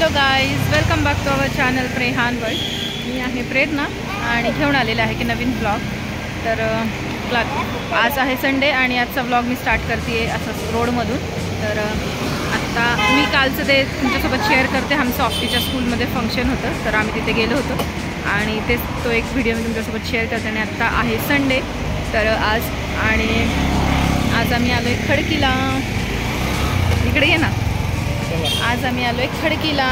Hello guys, welcome back to our channel प्रेहान world. मी आहे प्रेरणा आणि घेऊन आलेला आहे की नवीन ब्लॉग. तर आज आहे संडे आणि आजचा ब्लॉग मी स्टार्ट करते आहे असं रोडमधून. तर आत्ता मी कालचं ते तुमच्यासोबत शेअर करते. आमचं ऑफिसच्या स्कूलमध्ये फंक्शन होतं, तर आम्ही तिथे गेलो होतो आणि तेच तो एक व्हिडिओ मी तुमच्यासोबत शेअर करते. आणि आत्ता आहे संडे, तर आज आम्ही आलो आहे खडकीला. इकडे ये ना. आज आम्ही आलो आहे खडकीला.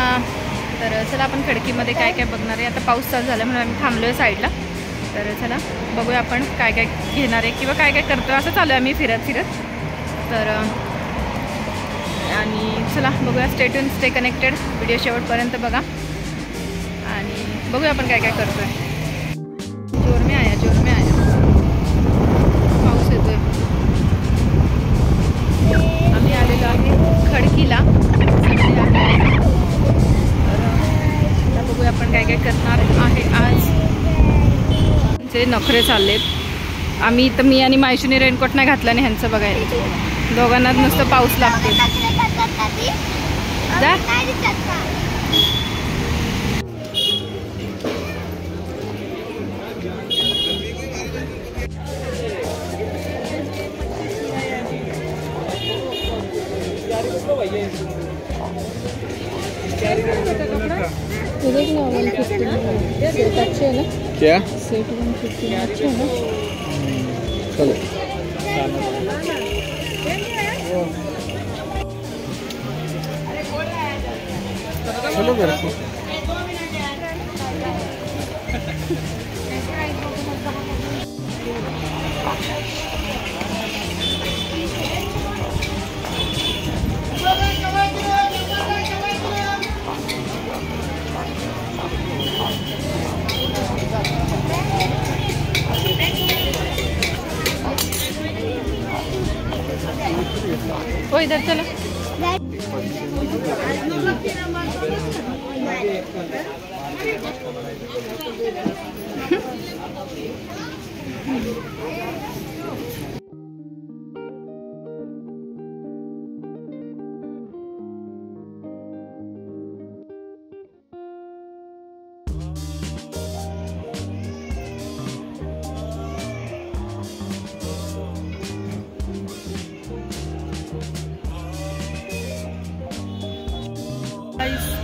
तर चला आपण खडकीमध्ये काय काय बघणार आहे. आता पाऊस चालू झाला म्हणून आम्ही थांबलो आहे साईडला. तर चला बघूया आपण काय काय घेणार आहे किंवा काय काय करतो. असं चालू आहे आम्ही फिरत. तर आणि चला बघूया. Stay tune, stay connected. Video शेवटपर्यंत बघा आणि बघूया आपण काय काय करतो आहे. जोर में आया पाऊस येतोय. आम्ही आलेलो आहे खडकीला. तर बघूया आपण काय काय करणार आहे आज. जे नखरे चाललेत. मी आणि मायशूने रेनकोट नाही घातला आणि ह्यांचं बघायला. दोघांना नुसतं पाऊस लागतो. जा अच्छे है ना? क्या सेट 150 अच्छे है ना? चलो चलो घर को. ओ इधर चलो.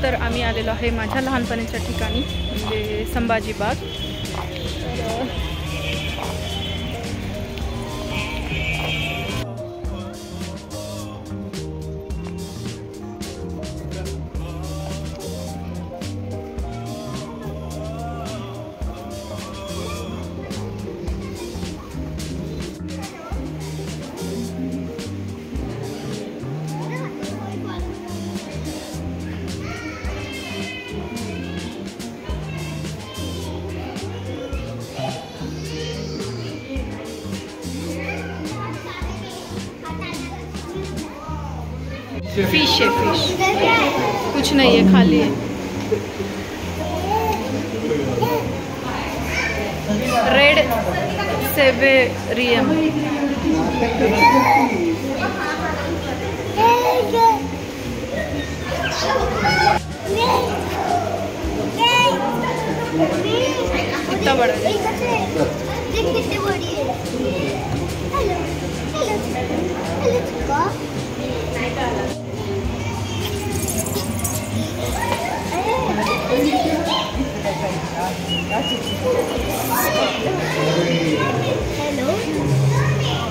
तर आम्ही आलेलो आहे माझ्या लहानपणीच्या ठिकाणी, म्हणजे संभाजी बाग. फिश है, फिश कुछ नहीं है, खाली है. रेड सेवेरियम. कितना बड़ा है.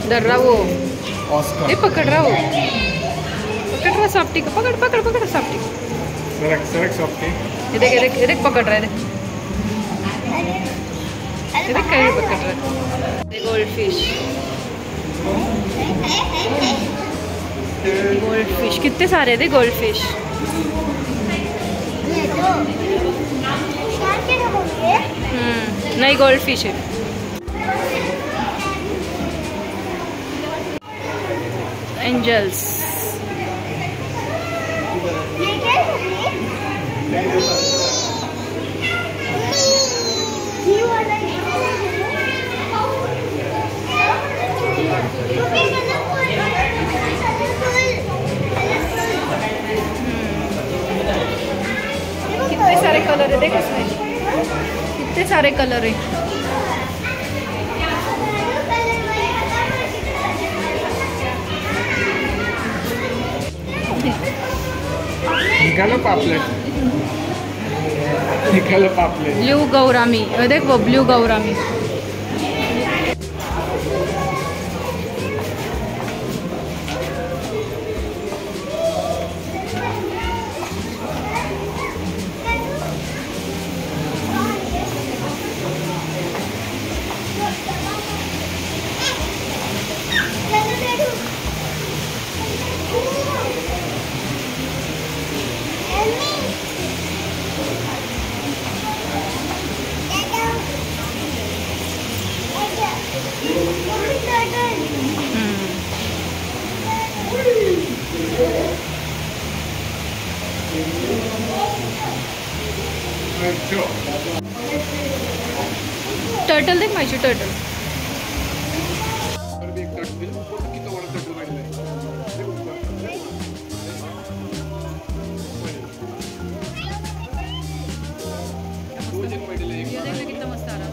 डर रहा वो. ये पकड़ रहा सॉफ्टी को. पकड़ सॉफ्टी. सरक सॉफ्टी. ये देख पकड़ रहा है. ये देख कहीं पकड़ रहा है. गोल्ड फिश कितने सारे थे गोल्ड फिश. नहीं, गोल्ड फिश है. एंजल्स. ते कसं आहे, किती सारे कलर आहे. निकालो पापलेट. ब्लू गौरामी, देख वो ब्लू गौरामी. टर्टल देख माहिती, टर्टल. कितना मस्त आ रहा.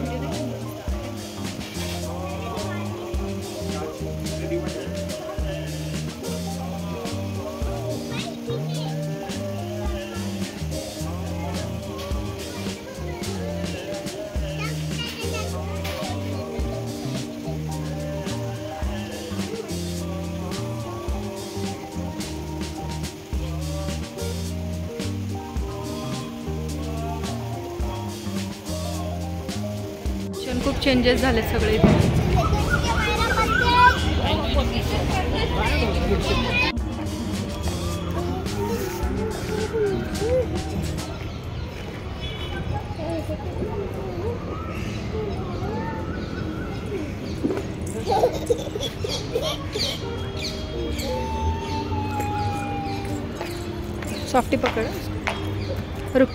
खूप चेंजेस झाले सगळे. सॉफ्टी पकड़, रुक.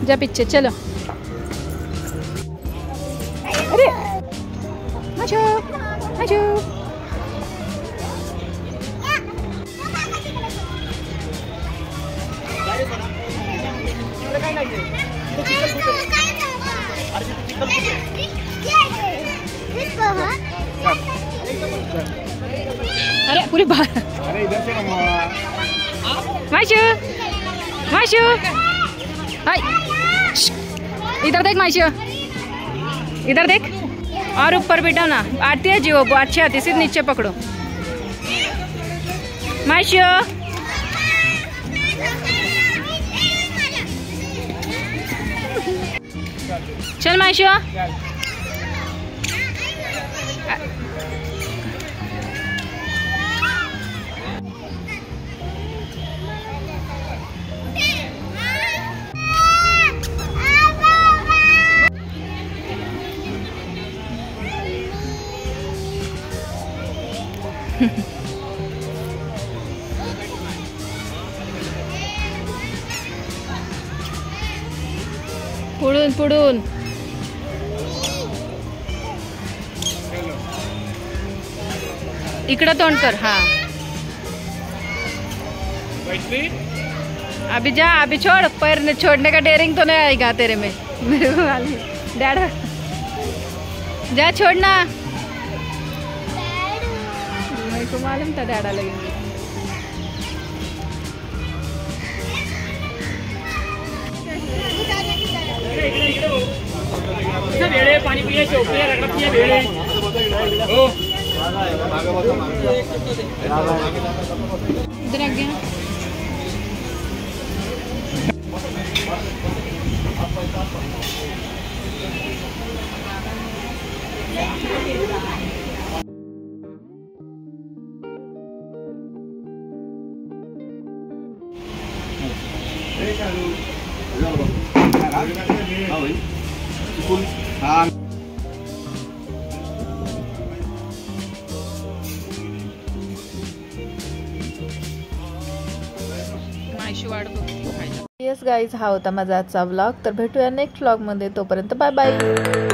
जा पीछे चलो. अरे आजो आजो. अरे पूरी बाहर. अरे इधर से माशू माशू, हाय इधर देख माशू, इधर देख. और ऊपर बेटा ना, आती है जी वो अच्छी आती है. सिर्फ नीचे पकड़ो माशू. चल माशू. पुढून पुढून. इकडं तोंड कर. हाँ अभी जा, अभी छोड़. पैर छोड़ने का डेयरिंग तो नहीं आएगा तेरे में. मेरे को मालूम डैडा. जा छोड़ना. मेरे को मालूम था डैडा लगेंगे. पानी पिए, इधर आ गया. येस गाईज, हा होता माझा आजचा व्लॉग. तर भेटूया नेक्स्ट व्लॉग मध्ये. तोपर्यंत बाय बाय.